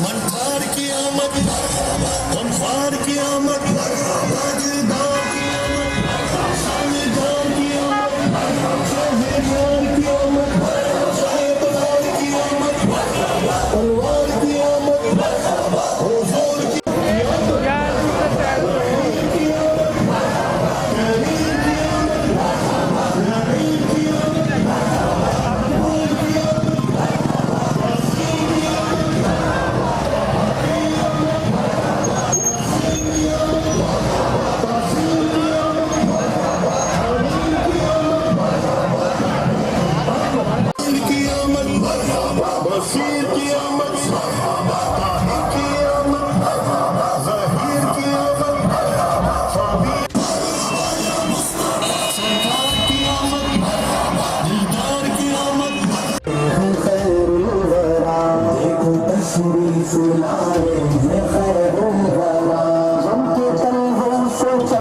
मनफार की आमद, गमफार की आमद, ताजदार की आमद, शानदार की आमद, शहरयार की आमद, शाहबदार की आमद, तलवार की आमद, हुजूर की बशीर की आमद, ताहिर की आमद, ज़हीर की आमद, सरकार की आमद, दीदार की आमद। खैरुल वरा देखो तशरीफ लाए